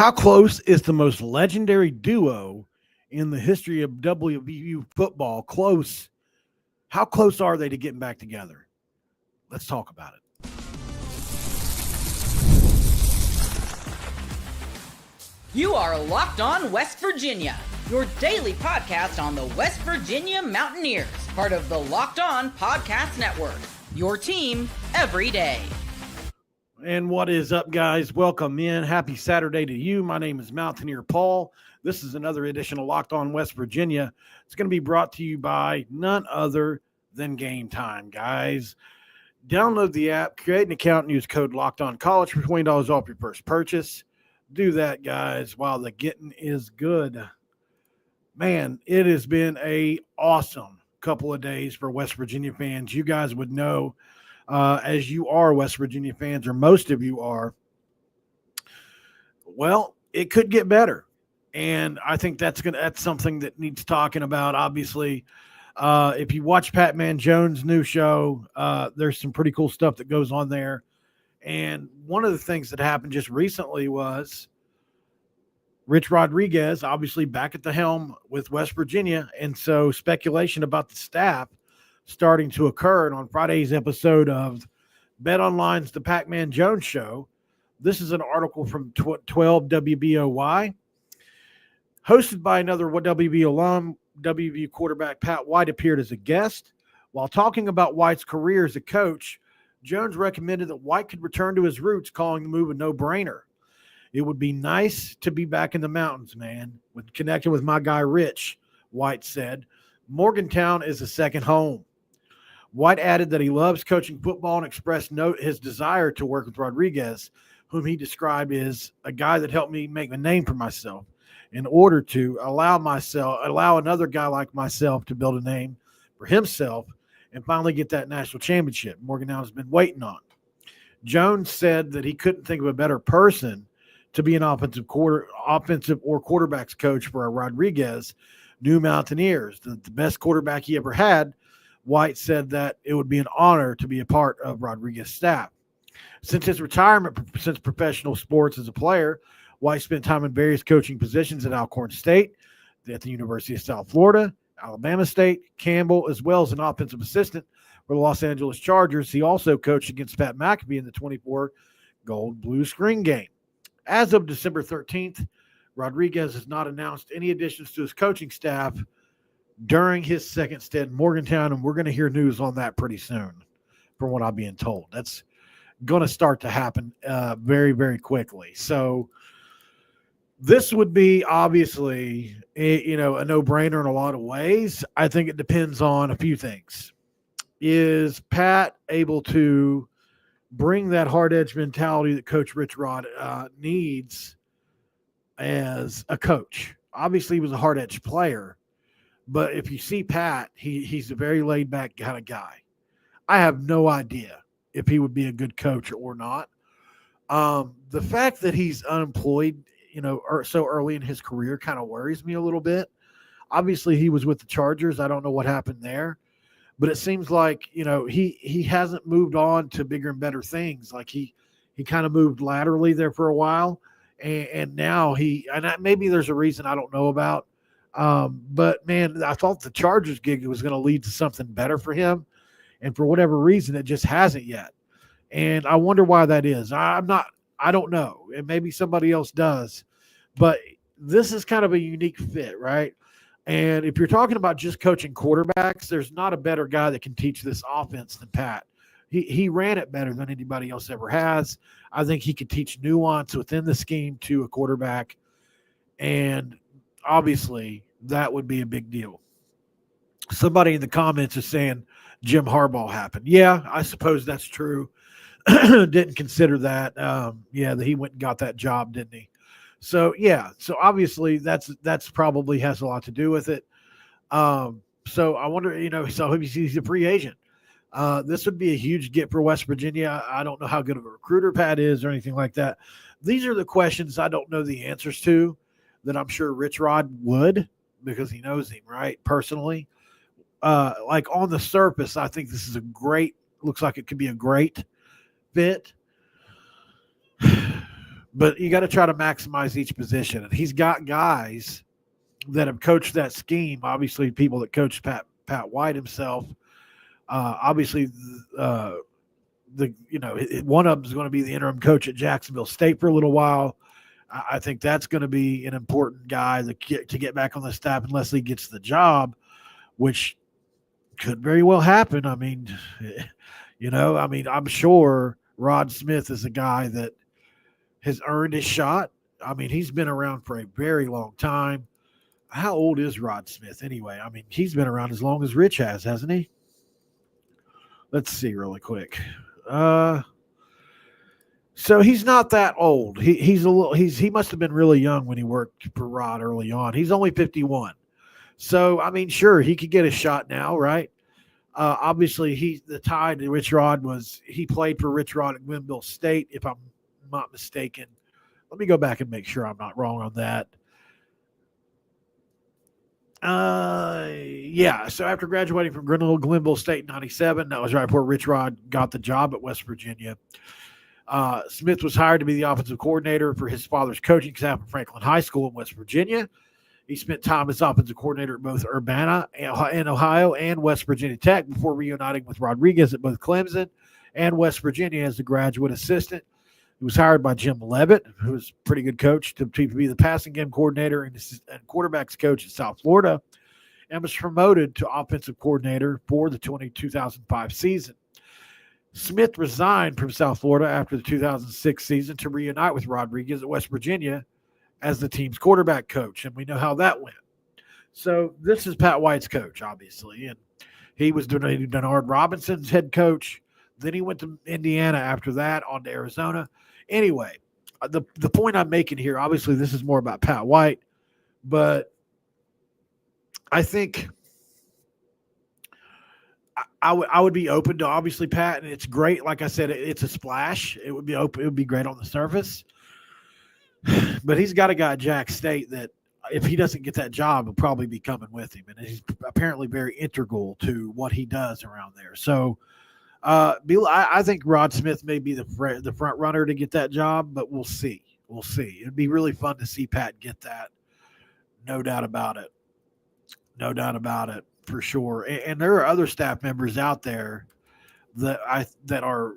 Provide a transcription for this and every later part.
How close is the most legendary duo in the history of WVU football? Close. How close are they to getting back together? Let's talk about it. You are Locked On West Virginia, your daily podcast on the West Virginia Mountaineers, part of the Locked On Podcast Network, your team every day. And what is up, guys? Welcome in. Happy Saturday to you. My name is Mountaineer Paul. This is another edition of Locked On West Virginia. It's going to be brought to you by none other than Game Time, guys. Download the app, create an account, and use code Locked On College for $20 off your first purchase. Do that, guys, while the getting is good. Man, it has been a awesome couple of days for West Virginia fans. You guys would know, as you are West Virginia fans, or most of you are, well, it could get better. And I think that's something that needs talking about. Obviously, if you watch Pat Man Jones' new show, there's some pretty cool stuff that goes on there. And one of the things that happened just recently was Rich Rodriguez, obviously back at the helm with West Virginia. And so speculation about the staff starting to occur. And on Friday's episode of Bet Online's The Pac-Man Jones Show, this is an article from 12 WBOY, hosted by another WVU alum. WVU quarterback Pat White appeared as a guest. While talking about White's career as a coach, Jones recommended that White could return to his roots, calling the move a no-brainer. It would be nice to be back in the mountains, man. With connecting with my guy Rich, White said. Morgantown is a second home. White added that he loves coaching football and expressed his desire to work with Rodriguez, whom he described as a guy that helped me make a name for myself, in order to allow another guy like myself to build a name for himself and finally get that national championship Morgantown has been waiting on. Jones said that he couldn't think of a better person to be an offensive or quarterbacks coach for our Rodriguez new Mountaineers, the best quarterback he ever had. White said that it would be an honor to be a part of Rodriguez's staff. Since his retirement since professional sports as a player, White spent time in various coaching positions at Alcorn State, at the University of South Florida, Alabama State, Campbell, as well as an offensive assistant for the Los Angeles Chargers. He also coached against Pat McAfee in the 24 Gold Blue Screen game. As of December 13th, Rodriguez has not announced any additions to his coaching staff during his second stint in Morgantown, and we're going to hear news on that pretty soon, from what I'm being told. That's going to start to happen very, very quickly. So this would be obviously a no-brainer in a lot of ways. I think it depends on a few things. Is Pat able to bring that hard-edge mentality that Coach Rich Rod needs as a coach? Obviously, he was a hard-edge player, but if you see Pat, he's a very laid-back kind of guy. I have no idea if he would be a good coach or not. The fact that he's unemployed, so early in his career kind of worries me a little bit. Obviously, he was with the Chargers. I don't know what happened there, but it seems like, he hasn't moved on to bigger and better things. Like he kind of moved laterally there for a while, and now maybe there's a reason I don't know about. But man, I thought the Chargers gig was going to lead to something better for him, and for whatever reason, it just hasn't yet. And I wonder why that is. I don't know. And maybe somebody else does. But this is kind of a unique fit, right? And if you're talking about just coaching quarterbacks, there's not a better guy that can teach this offense than Pat. He ran it better than anybody else ever has. I think he could teach nuance within the scheme to a quarterback. And obviously, that would be a big deal. Somebody in the comments is saying Jim Harbaugh happened. Yeah, I suppose that's true. Didn't consider that. That he went and got that job, didn't he? So obviously that's probably has a lot to do with it. So I wonder, so he's a free agent. This would be a huge get for West Virginia. I don't know how good of a recruiter Pat is or anything like that. These are the questions I don't know the answers to that I'm sure Rich Rod would, because he knows him, right, personally. Like on the surface, I think this is looks like it could be a great fit. but you got to try to maximize each position. And he's got guys that have coached that scheme. Obviously, people that coached Pat White himself. Obviously, one of them is going to be the interim coach at Jacksonville State for a little while. I think that's going to be an important guy to get back on the staff unless he gets the job, which could very well happen. I mean, I'm sure Rod Smith is a guy that has earned his shot. I mean, he's been around for a very long time. How old is Rod Smith anyway? I mean, he's been around as long as Rich has, hasn't he? Let's see really quick. So he's not that old. He must have been really young when he worked for Rod early on. He's only 51. So, I mean, sure, he could get a shot now, right? Obviously, the tie to Rich Rod he played for Rich Rod at Glenville State, if I'm not mistaken. Let me go back and make sure I'm not wrong on that. So after graduating from Glenville State in 97, that was right before Rich Rod got the job at West Virginia. Smith was hired to be the offensive coordinator for his father's coaching staff at Franklin High School in West Virginia. He spent time as offensive coordinator at both Urbana in Ohio and West Virginia Tech before reuniting with Rodriguez at both Clemson and West Virginia as a graduate assistant. He was hired by Jim Leavitt, who was a pretty good coach, to be the passing game coordinator and quarterbacks coach at South Florida, and was promoted to offensive coordinator for the 2005 season. Smith resigned from South Florida after the 2006 season to reunite with Rodriguez at West Virginia as the team's quarterback coach, and we know how that went. So this is Pat White's coach, obviously, and he was Denard Robinson's head coach. Then he went to Indiana after that, on to Arizona. Anyway, the point I'm making here, obviously this is more about Pat White, but I think I would be open to, obviously, Pat, and it's great. Like I said, it's a splash. It would be great on the surface. But he's got a guy at Jack State that if he doesn't get that job, he'll probably be coming with him. And he's apparently very integral to what he does around there. So I think Rod Smith may be the front runner to get that job, but we'll see. We'll see. It'd be really fun to see Pat get that. No doubt about it. No doubt about it, for sure. And there are other staff members out there that are,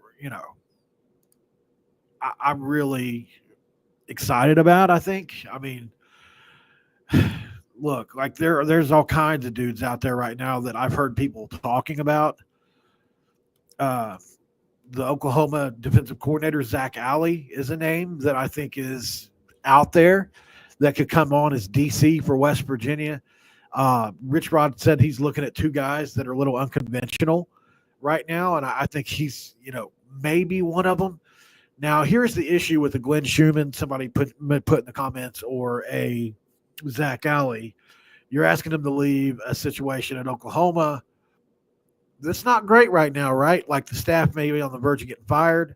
I'm really excited about, I think. I mean, look, like there's all kinds of dudes out there right now that I've heard people talking about. The Oklahoma defensive coordinator, Zach Alley, is a name that I think is out there that could come on as DC for West Virginia. Rich Rod said he's looking at two guys that are a little unconventional right now, and I think he's, maybe one of them. Now, here's the issue with the Glenn Schumann, somebody put in the comments, or a Zach Alley. You're asking him to leave a situation at Oklahoma that's not great right now, right? Like the staff may be on the verge of getting fired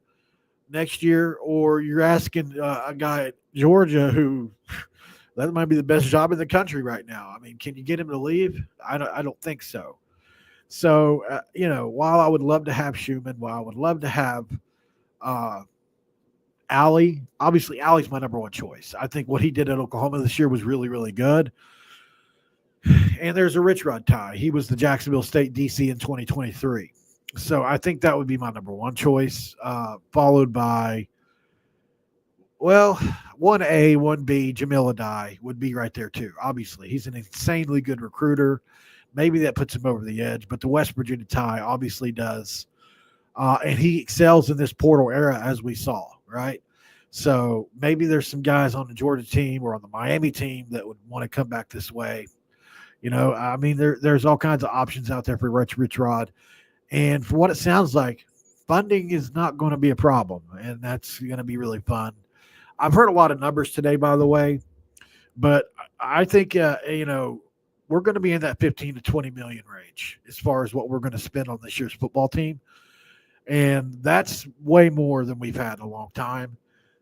next year, or you're asking a guy at Georgia who that might be the best job in the country right now. I mean, can you get him to leave? I don't think so. So, while I would love to have Schumann, while I would love to have Alley, obviously Alley's my number one choice. I think what he did at Oklahoma this year was really, really good. And there's a Rich Rod tie. He was the Jacksonville State DC in 2023. So I think that would be my number one choice, followed by, 1A, 1B, Jamil Adai would be right there too. Obviously, he's an insanely good recruiter. Maybe that puts him over the edge, but the West Virginia tie obviously does. And he excels in this portal era, as we saw, right? So maybe there's some guys on the Georgia team or on the Miami team that would want to come back this way. There's all kinds of options out there for Rich Rod. And for what it sounds like, funding is not going to be a problem, and that's going to be really fun. I've heard a lot of numbers today, by the way, but I think, we're going to be in that 15 to 20 million range as far as what we're going to spend on this year's football team. And that's way more than we've had in a long time.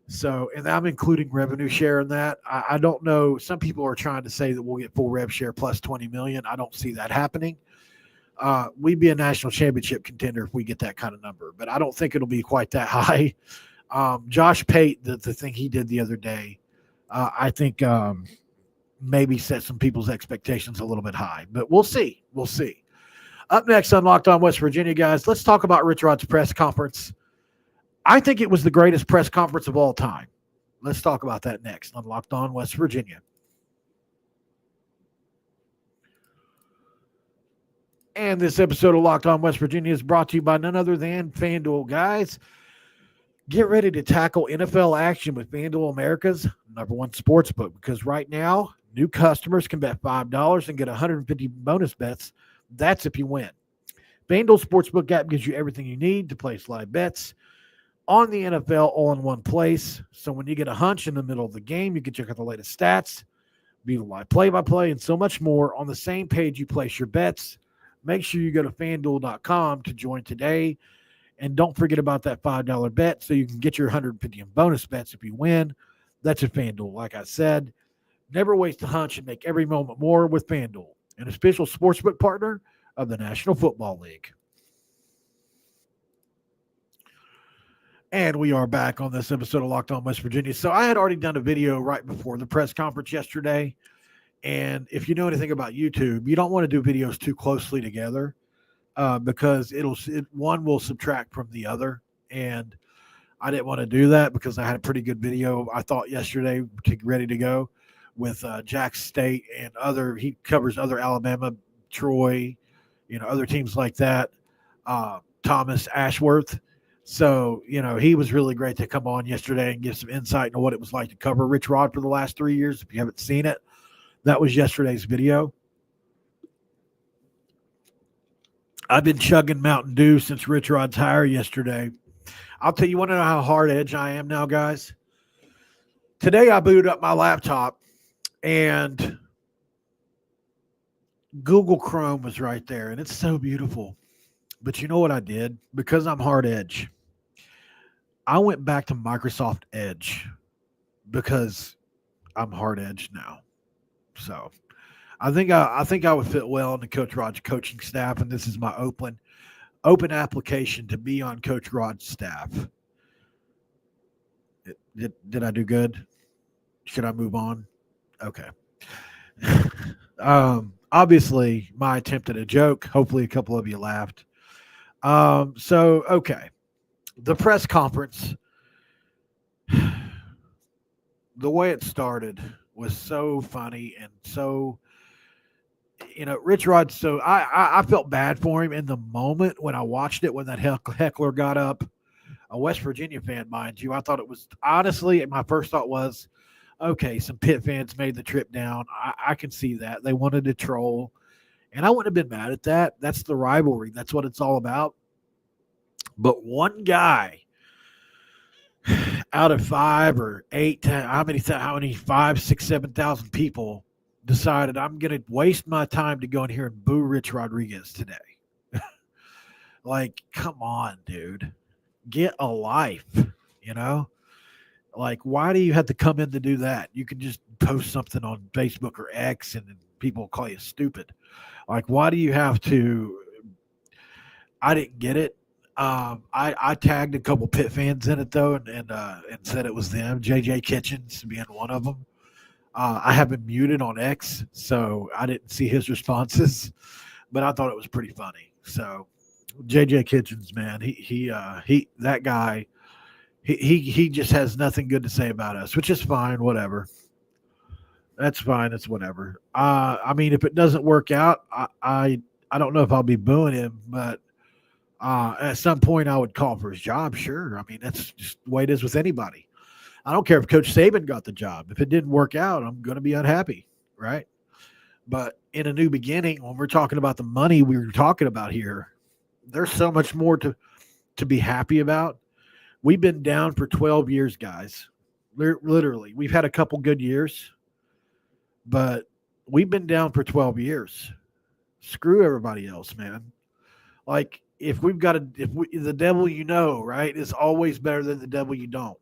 So, and I'm including revenue share in that. I don't know. Some people are trying to say that we'll get full rev share plus 20 million. I don't see that happening. We'd be a national championship contender if we get that kind of number, but I don't think it'll be quite that high. Josh Pate, the thing he did the other day, I think maybe set some people's expectations a little bit high, but we'll see. We'll see. Up next on Locked On West Virginia, guys, let's talk about Rich Rod's press conference. I think it was the greatest press conference of all time. Let's talk about that next on Locked On West Virginia. And this episode of Locked On West Virginia is brought to you by none other than FanDuel. Guys, get ready to tackle NFL action with FanDuel, America's #1 sportsbook, because right now, new customers can bet $5 and get 150 bonus bets. That's if you win. FanDuel Sportsbook app gives you everything you need to place live bets on the NFL all in one place. So when you get a hunch in the middle of the game, you can check out the latest stats, view the live play-by-play, and so much more on the same page you place your bets. Make sure you go to FanDuel.com to join today. And don't forget about that $5 bet so you can get your 150 in bonus bets if you win. That's at FanDuel. Like I said, never waste a hunch and make every moment more with FanDuel, an official sportsbook partner of the National Football League. And we are back on this episode of Locked On West Virginia. So I had already done a video right before the press conference yesterday. And if you know anything about YouTube, you don't want to do videos too closely together because one will subtract from the other. And I didn't want to do that because I had a pretty good video, I thought, yesterday ready to go with Jackson State and he covers other Alabama, Troy, other teams like that, Thomas Ashworth. So, he was really great to come on yesterday and give some insight into what it was like to cover Rich Rod for the last 3 years. If you haven't seen it, that was yesterday's video. I've been chugging Mountain Dew since Rich Rod's hire yesterday. I'll tell you, want to know how hard edge I am now, guys? Today I booted up my laptop and Google Chrome was right there, and it's so beautiful. But you know what I did? Because I'm hard edge, I went back to Microsoft Edge because I'm hard edge now. So I think I would fit well in the Coach Rod's coaching staff, and this is my open application to be on Coach Rod's staff. Did I do good? Should I move on? Okay. Obviously, my attempt at a joke. Hopefully, a couple of you laughed. Okay. The press conference, the way it started was so funny and so, Rich Rod. So I felt bad for him in the moment when I watched it, when that heckler got up, a West Virginia fan, mind you. I thought it was, honestly, my first thought was, okay, some Pitt fans made the trip down. I can see that. They wanted to troll. And I wouldn't have been mad at that. That's the rivalry. That's what it's all about. But one guy out of 5 or 8, how many 5, 6, 7,000 people decided I'm going to waste my time to go in here and boo Rich Rodriguez today. Like, come on, dude. Get a life, Like, why do you have to come in to do that? You can just post something on Facebook or X and then people call you stupid. Like, why do you have to? I didn't get it. I tagged a couple Pitt fans in it though, and said it was them. JJ Kitchens being one of them. I have been muted on X, so I didn't see his responses, but I thought it was pretty funny. So JJ Kitchens, man, he that guy, he just has nothing good to say about us, which is fine. Whatever. That's fine. It's whatever. I mean, if it doesn't work out, I don't know if I'll be booing him, but at some point I would call for his job. Sure. I mean, that's just the way it is with anybody. I don't care if Coach Saban got the job. If it didn't work out, I'm going to be unhappy. Right. But in a new beginning, when we're talking about the money we were talking about here, there's so much more to be happy about. We've been down for 12 years, guys. Literally, we've had a couple good years, but we've been down for 12 years. Screw everybody else, man. Like, if the devil right, is always better than the devil you don't.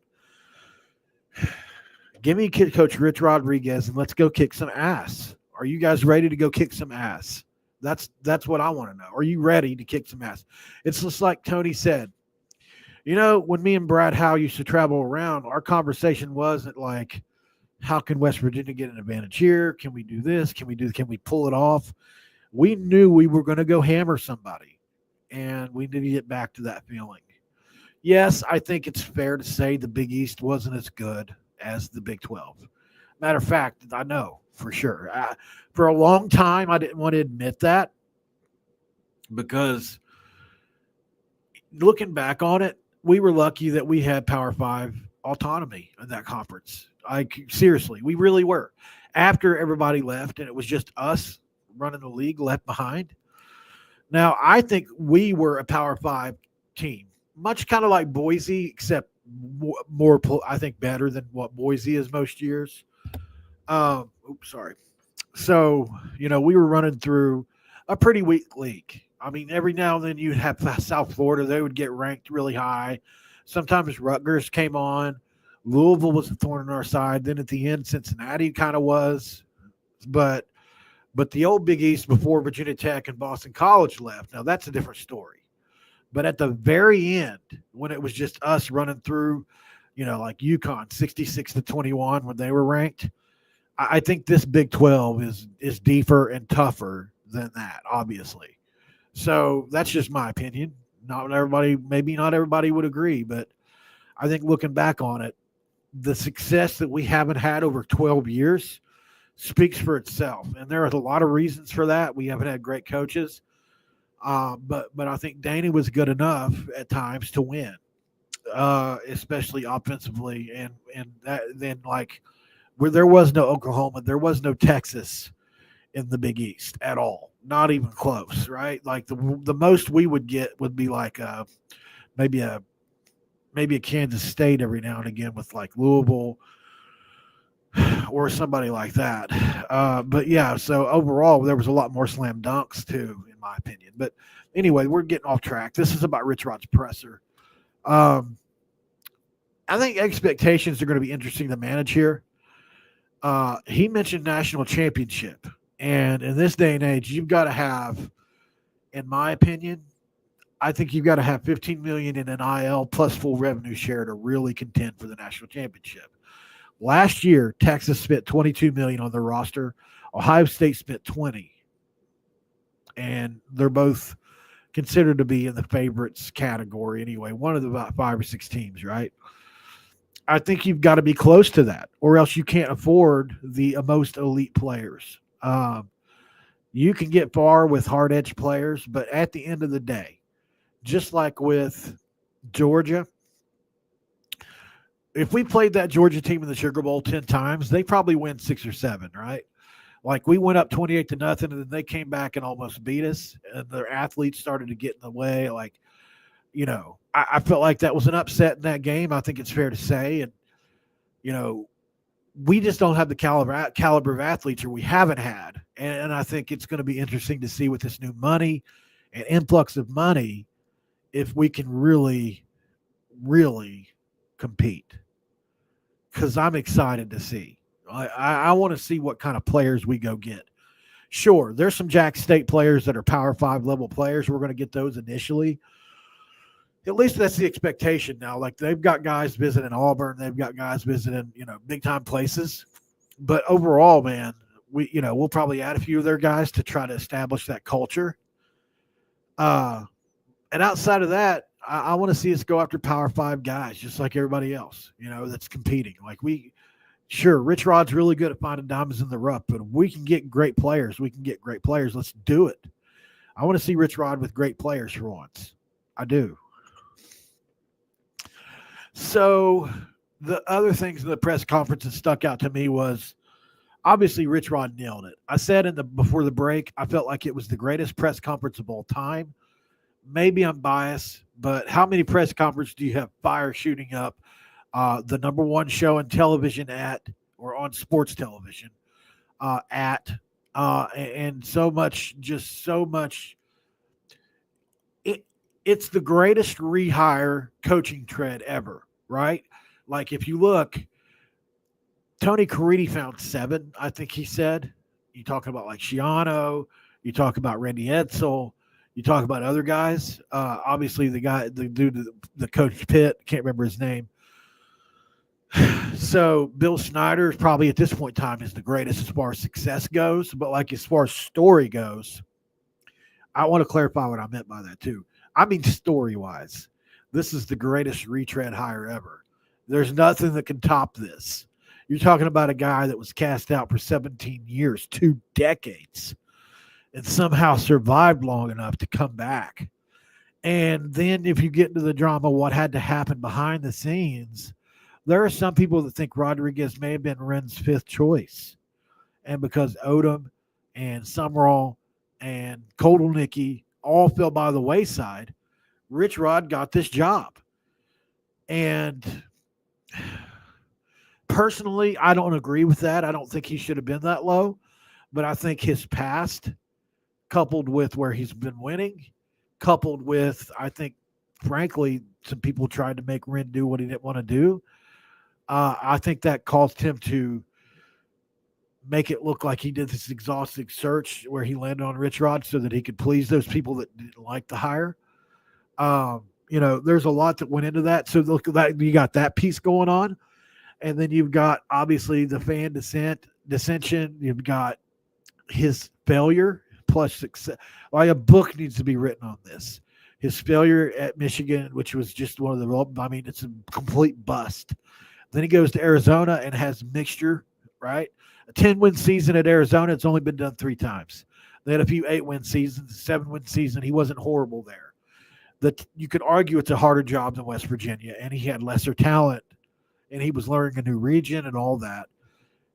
Give me Coach Rich Rodriguez and let's go kick some ass. Are you guys ready to go kick some ass? That's what I want to know. Are you ready to kick some ass? It's just like Tony said. When me and Brad Howe used to travel around, our conversation wasn't like, how can West Virginia get an advantage here? Can we do this? Can we pull it off? We knew we were going to go hammer somebody, and we need to get back to that feeling. Yes, I think it's fair to say the Big East wasn't as good as the Big 12. Matter of fact, I know for sure. For a long time, I didn't want to admit that because looking back on it, we were lucky that we had Power 5 autonomy in that conference. Seriously, we really were. After everybody left and it was just us running the league left behind. Now, I think we were a Power 5 team, much kind of like Boise, except more, I think, better than what Boise is most years. Sorry. So, we were running through a pretty weak league. I mean, every now and then you'd have South Florida. They would get ranked really high. Sometimes Rutgers came on. Louisville was a thorn in our side. Then at the end, Cincinnati kind of was. But the old Big East before Virginia Tech and Boston College left, now that's a different story. But at the very end, when it was just us running through, like UConn, 66-21 when they were ranked, I think this Big 12 is deeper and tougher than that, obviously. So that's just my opinion. Maybe not everybody would agree, but I think looking back on it, the success that we haven't had over 12 years speaks for itself. And there are a lot of reasons for that. We haven't had great coaches. But I think Danny was good enough at times to win, especially offensively. And then where there was no Oklahoma, there was no Texas in the Big East at all. Not even close, right? Like the most we would get would be like maybe a Kansas State every now and again with like Louisville or somebody like that. But yeah, so overall there was a lot more slam dunks too, in my opinion. But anyway, we're getting off track. This is about Rich Rod's presser. I think expectations are going to be interesting to manage here. He mentioned national championship. And in this day and age, you've got to have, in my opinion, I think you've got to have $15 million in NIL plus full revenue share to really contend for the national championship. Last year, Texas spent $22 million on their roster. Ohio State spent $20 million. And they're both considered to be in the favorites category anyway, one of the about 5 or 6 teams, right? I think you've got to be close to that, or else you can't afford the most elite players. You can get far with hard-edge players, but at the end of the day, just like with Georgia, if we played that Georgia team in the Sugar Bowl 10 times, they probably win 6 or 7, right? Like we went up 28-0, and then they came back and almost beat us, and their athletes started to get in the way. Like, I felt like that was an upset in that game. I think it's fair to say. And, we just don't have the caliber of athletes, or we haven't had. And I think it's going to be interesting to see with this new money and influx of money if we can really, really compete. Because I'm excited to see. I want to see what kind of players we go get. Sure, there's some Jack State players that are Power 5 level players. We're going to get those initially. At least that's the expectation now. Like they've got guys visiting Auburn, they've got guys visiting, big time places. But overall, man, we'll probably add a few of their guys to try to establish that culture. And outside of that, I want to see us go after Power 5 guys, just like everybody else, that's competing. Like Rich Rod's really good at finding diamonds in the rough, but if we can get great players, Let's do it. I want to see Rich Rod with great players for once. I do. So the other things in the press conference that stuck out to me was obviously Rich Rod nailed it. I said before the break, I felt like it was the greatest press conference of all time. Maybe I'm biased, but how many press conferences do you have fire shooting up the number one show in television or on sports television and so much. It's the greatest rehire coaching trend ever, right? Like if you look, Tony Caridi found 7, I think he said. You talking about like Schiano, you talk about Randy Edsel, You talk about other guys. Obviously, the dude, the coach Pitt, can't remember his name. So Bill Snyder is probably at this point in time is the greatest as far as success goes. But like as far as story goes, I want to clarify what I meant by that too. I mean story wise, this is the greatest retread hire ever. There's nothing that can top this. You're talking about a guy that was cast out for 17 years, 2 decades, and somehow survived long enough to come back. And then if you get into the drama, what had to happen behind the scenes, there are some people that think Rodriguez may have been Ren's 5th choice. And because Odom and Summerall and Kotelnicki all fell by the wayside, Rich Rod got this job. And personally, I don't agree with that. I don't think he should have been that low. But I think his past, coupled with where he's been winning, coupled with, I think, frankly, some people tried to make Ren do what he didn't want to do. I think that caused him to make it look like he did this exhaustive search where he landed on Rich Rod so that he could please those people that didn't like the hire. There's a lot that went into that. So look at that. You got that piece going on. And then you've got, obviously, the fan dissension. You've got his failure plus success. Like a book needs to be written on this. His failure at Michigan, which was just it's a complete bust. Then he goes to Arizona and has mixture, right? A 10-win season at Arizona, it's only been done 3 times. They had a few 8-win seasons, 7-win season. He wasn't horrible there. That you could argue it's a harder job than West Virginia, and he had lesser talent, and he was learning a new region and all that.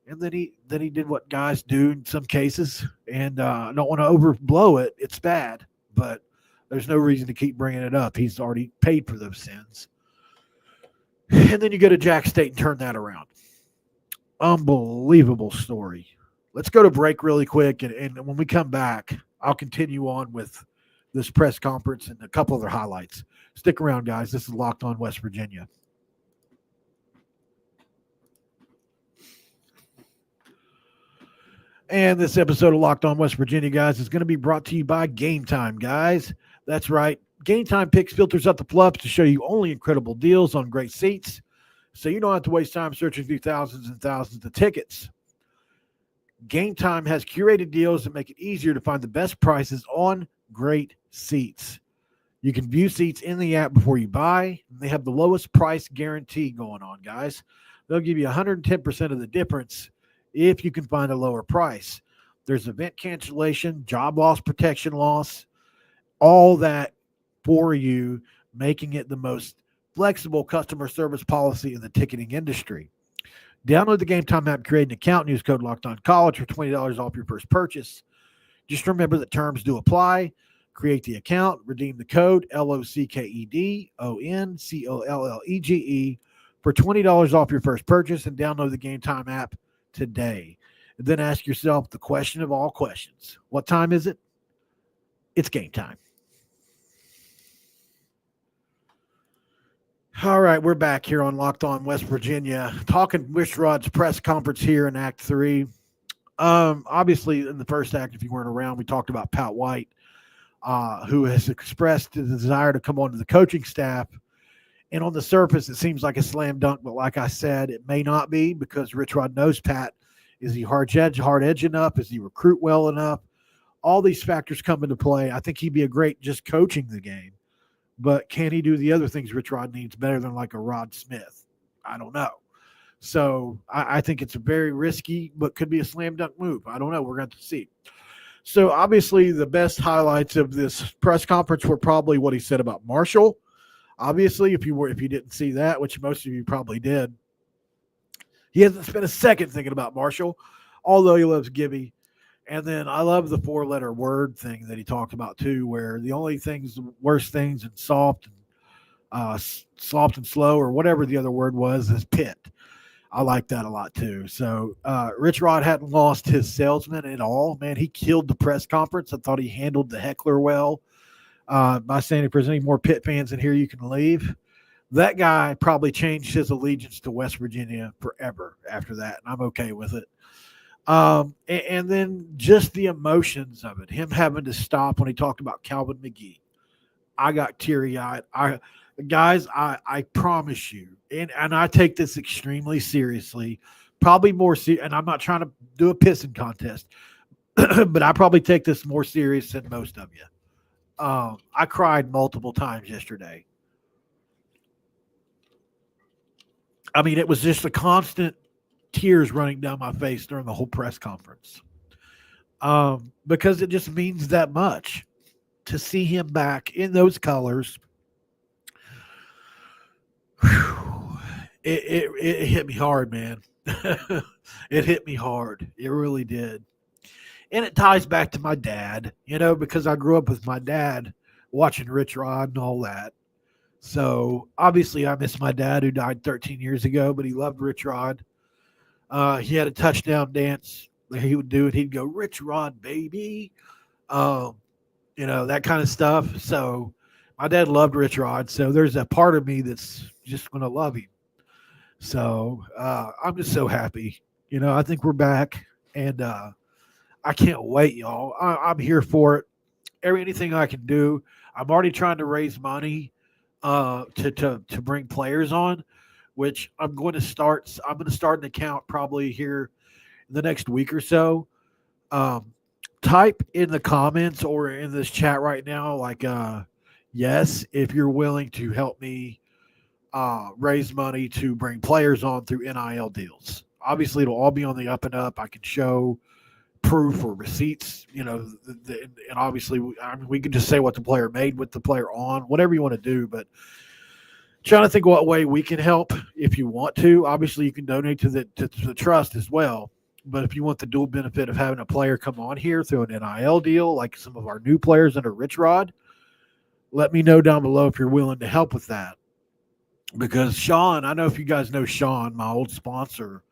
And then he did what guys do in some cases, and I don't want to overblow it. It's bad, but there's no reason to keep bringing it up. He's already paid for those sins. And then you go to Jack State and turn that around. Unbelievable story. Let's go to break really quick, and when we come back, I'll continue on with this press conference and a couple other highlights. Stick around, guys. This is Locked On West Virginia. And this episode of Locked On West Virginia, guys, is going to be brought to you by Game Time, guys. That's right. Game Time picks filters up the fluff to show you only incredible deals on great seats, so you don't have to waste time searching through thousands and thousands of tickets. Game Time has curated deals that make it easier to find the best prices on great seats. You can view seats in the app before you buy. They have the lowest price guarantee going on, guys. They'll give you 110% of the difference if you can find a lower price. There's event cancellation, job loss, protection loss, all that for you, making it the most flexible customer service policy in the ticketing industry. Download the Game Time app, create an account, and use code LOCKEDONCollege for $20 off your first purchase. Just remember that terms do apply. Create the account, redeem the code LOCKEDONCOLLEGE for $20 off your first purchase, and download the Game Time app today. And then ask yourself the question of all questions. What time is it? It's game time. All right, we're back here on Locked On West Virginia, talking Rich Rod's press conference here in Act 3. Obviously, in the first act, if you weren't around, we talked about Pat White, who has expressed the desire to come onto the coaching staff. And on the surface, it seems like a slam dunk, but like I said, it may not be, because Rich Rod knows Pat. Is he hard edge enough? Is he recruit well enough? All these factors come into play. I think he'd be a great just coaching the game. But can he do the other things Rich Rod needs better than like a Rod Smith? I don't know. So I think it's a very risky, but could be a slam dunk move. I don't know. We're going to see. So obviously the best highlights of this press conference were probably what he said about Marshall. Obviously, if you didn't see that, which most of you probably did, he hasn't spent a second thinking about Marshall, although he loves Gibby. And then I love the 4-letter word thing that he talked about too, where the only things, worst things, and soft and slow, or whatever the other word was, is pit. I like that a lot too. So Rich Rod hadn't lost his salesman at all. Man, he killed the press conference. I thought he handled the heckler well by saying, if there's any more Pitt fans in here, you can leave. That guy probably changed his allegiance to West Virginia forever after that, and I'm okay with it. And then just the emotions of it, him having to stop when he talked about Calvin McGee. I got teary eyed. I promise you, and I take this extremely seriously, probably more and I'm not trying to do a pissing contest, but I probably take this more serious than most of you. I cried multiple times yesterday. I mean, it was just a constant tears running down my face during the whole press conference, because it just means that much to see him back in those colors. Whew, it hit me hard, man. It hit me hard. It really did. And it ties back to my dad, because I grew up with my dad watching Rich Rod and all that. So obviously I miss my dad who died 13 years ago, but he loved Rich Rod. He had a touchdown dance that he would do, and he'd go, "Rich Rod, baby." That kind of stuff. So my dad loved Rich Rod. So there's a part of me that's just going to love him. So I'm just so happy. I think we're back, and I can't wait, y'all. I'm here for it. Anything I can do. I'm already trying to raise money to bring players on, which I'm going to start. I'm going to start an account probably here in the next week or so. Type in the comments or in this chat right now, like, yes, if you're willing to help me raise money to bring players on through NIL deals. Obviously, it'll all be on the up and up. I can show proof or receipts, and obviously, we can just say what the player made with the player on, whatever you want to do, but trying to think what way we can help if you want to. Obviously, you can donate to the trust as well. But if you want the dual benefit of having a player come on here through an NIL deal, like some of our new players under Rich Rod, let me know down below if you're willing to help with that. Because Sean, I know if you guys know Sean, my old sponsor,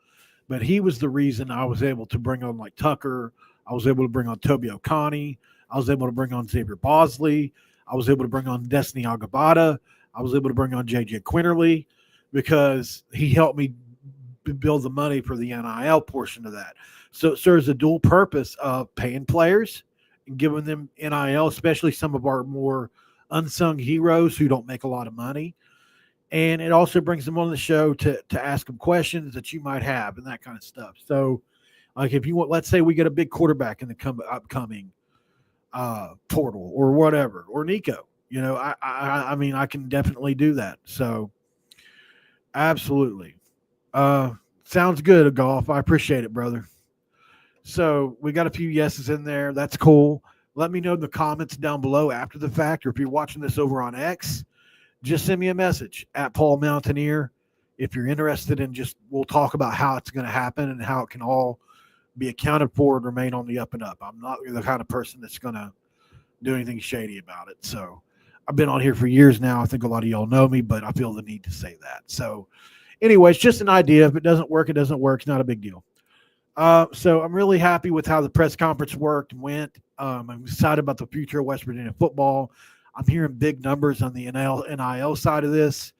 but he was the reason I was able to bring on like Tucker. I was able to bring on Toby O'Connie. I was able to bring on Xavier Bosley. I was able to bring on Destiny Agabata. I was able to bring on JJ Quinterly because he helped me build the money for the NIL portion of that. So it serves a dual purpose of paying players and giving them NIL, especially some of our more unsung heroes who don't make a lot of money. And it also brings them on the show to ask them questions that you might have and that kind of stuff. So like if you want, let's say we get a big quarterback in the upcoming portal or whatever, or Nico, I mean, I can definitely do that. So absolutely. Sounds good, Golf. I appreciate it, brother. So we got a few yeses in there. That's cool. Let me know in the comments down below after the fact, or if you're watching this over on X, just send me a message at Paul Mountaineer. If you're interested in we'll talk about how it's going to happen and how it can all be accounted for and remain on the up and up. I'm not the kind of person that's going to do anything shady about it. So I've been on here for years now. I think a lot of y'all know me, but I feel the need to say that. So anyway, it's just an idea. If it doesn't work, it doesn't work. It's not a big deal. So I'm really happy with how the press conference worked and went. I'm excited about the future of West Virginia football. I'm hearing big numbers on the NIL side of this.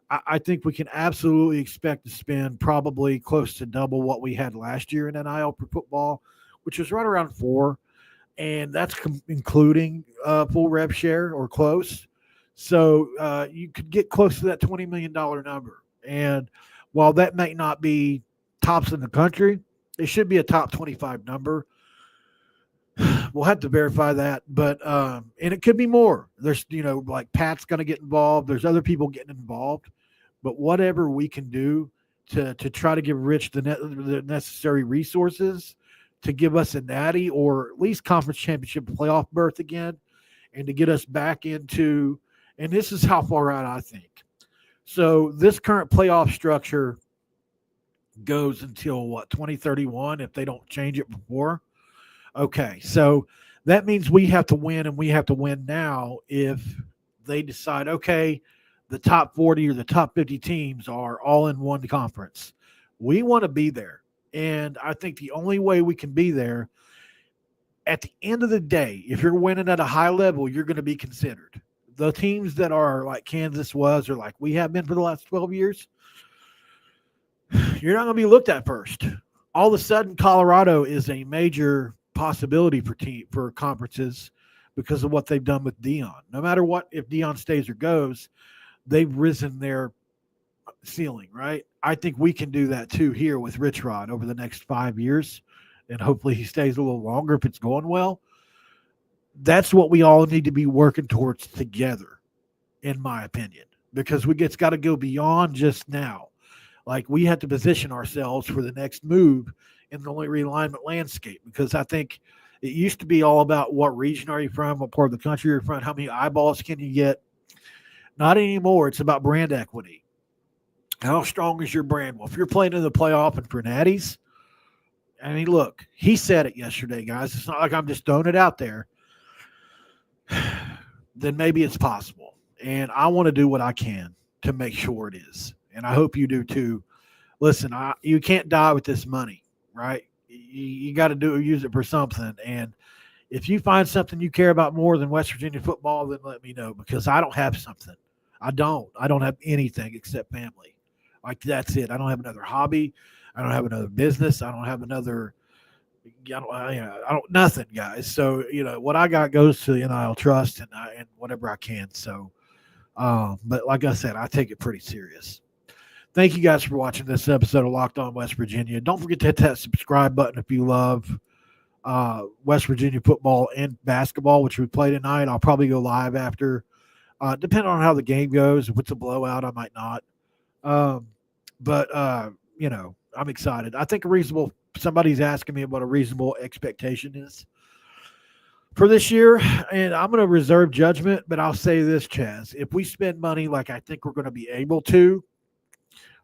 I think we can absolutely expect to spend probably close to double what we had last year in NIL for football, which was right around 4. And that's including full rev share or close. So you could get close to that $20 million number. And while that may not be tops in the country, it should be a top 25 number. We'll have to verify that, but and it could be more. There's, like Pat's going to get involved. There's other people getting involved, but whatever we can do to try to give Rich the necessary resources to give us a natty or at least conference championship playoff berth again, and to get us back into. And this is how far out I think. So this current playoff structure goes until 2031 if they don't change it before. Okay, so that means we have to win, and we have to win now if they decide, okay, the top 40 or the top 50 teams are all in one conference. We want to be there. And I think the only way we can be there, at the end of the day, if you're winning at a high level, you're going to be considered. The teams that are like Kansas was, or like we have been for the last 12 years, you're not going to be looked at first all of a sudden Colorado is a major possibility for conferences because of what they've done with Dion. No matter what, if Dion stays or goes, they've risen their ceiling, right? I think we can do that too here with Rich Rod over the next 5 years, and hopefully he stays a little longer if it's going well. That's what we all need to be working towards together, in my opinion, because it's got to go beyond just now. Like, we have to position ourselves for the next move in the realignment landscape, because I think it used to be all about what region are you from, what part of the country you're from, how many eyeballs can you get. Not anymore. It's about brand equity. How strong is your brand? Well, if you're playing in the playoff and for natties, I mean, look, he said it yesterday, guys. It's not like I'm just throwing it out there. Then maybe it's possible. And I want to do what I can to make sure it is. And I hope you do too. Listen, you can't die with this money, right? You got to use it for something. And if you find something you care about more than West Virginia football, then let me know, because I don't have something. I don't have anything except family. Like, that's it. I don't have another hobby. I don't have another business. I don't have another, nothing, guys. So, what I got goes to the NIL trust and whatever I can. So, but like I said, I take it pretty serious. Thank you guys for watching this episode of Locked On West Virginia. Don't forget to hit that subscribe button if you love West Virginia football and basketball, which we play tonight. I'll probably go live after, depending on how the game goes. If it's a blowout, I might not. But I'm excited. I think somebody's asking me what a reasonable expectation is for this year, and I'm going to reserve judgment, but I'll say this, Chaz. If we spend money like I think we're going to be able to,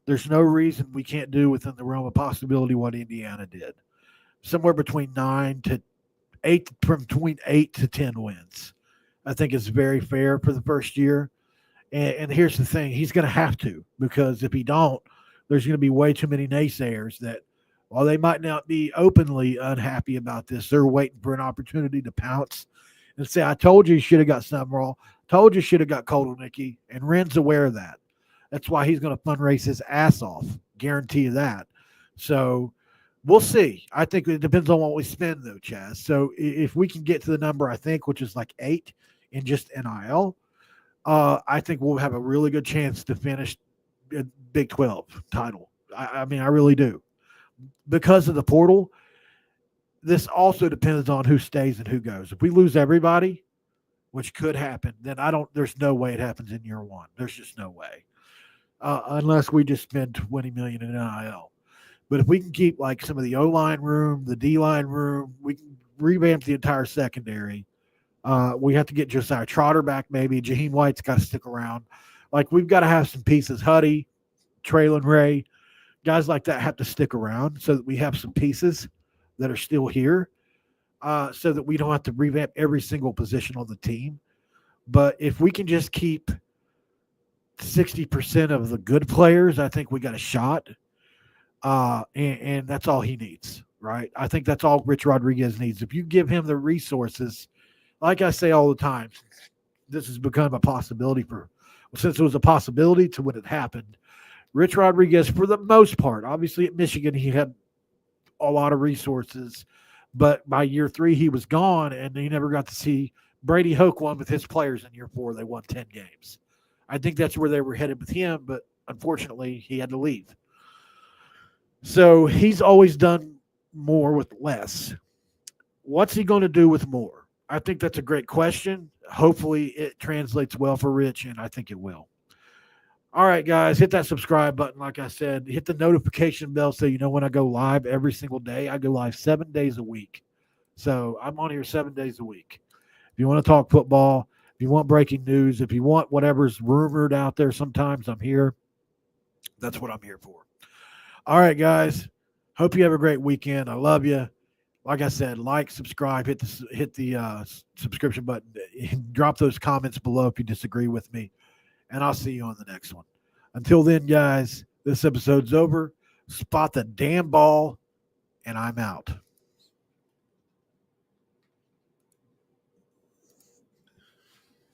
there's no reason we can't do within the realm of possibility what Indiana did. Somewhere between 8 to 10 wins. I think it's very fair for the first year. And here's the thing. He's going to have to, because if he don't, there's going to be way too many naysayers that, while they might not be openly unhappy about this, they're waiting for an opportunity to pounce and say, I told you should have got Summerall. Told you should have got Kotelnicki. And Wren's aware of that. That's why he's going to fundraise his ass off. Guarantee you that. So we'll see. I think it depends on what we spend, though, Chaz. So if we can get to the number, I think, which is like 8 in just NIL, I think we'll have a really good chance to finish Big 12 title. I mean, I really do. Because of the portal, this also depends on who stays and who goes. If we lose everybody, which could happen, then there's no way it happens in year one. There's just no way. Unless we just spend $20 million in NIL. But if we can keep like some of the O-line room, the D-line room, we can revamp the entire secondary. We have to get Josiah Trotter back maybe. Jaheim White's got to stick around. Like, we've got to have some pieces. Huddy, Traylon Ray, guys like that have to stick around so that we have some pieces that are still here, so that we don't have to revamp every single position on the team. But if we can just keep 60% of the good players, I think we got a shot. And that's all he needs, right? I think that's all Rich Rodriguez needs. If you give him the resources, like I say all the time, this has become a possibility since it was a possibility to when it happened. Rich Rodriguez, for the most part, obviously at Michigan, he had a lot of resources, but by year 3, he was gone, and he never got to see Brady Hoke won with his players in year 4. They won 10 games. I think that's where they were headed with him, but unfortunately, he had to leave. So he's always done more with less. What's he going to do with more? I think that's a great question. Hopefully it translates well for Rich, and I think it will. All right, guys, hit that subscribe button. Like I said, hit the notification bell so you know when I go live every single day. I go live 7 days a week. So I'm on here 7 days a week. If you want to talk football, if you want breaking news, if you want whatever's rumored out there, sometimes I'm here. That's what I'm here for. All right, guys. Hope you have a great weekend. I love you. Like I said, like, subscribe, hit the subscription button. Drop those comments below if you disagree with me. And I'll see you on the next one. Until then, guys, this episode's over. Spot the damn ball, and I'm out.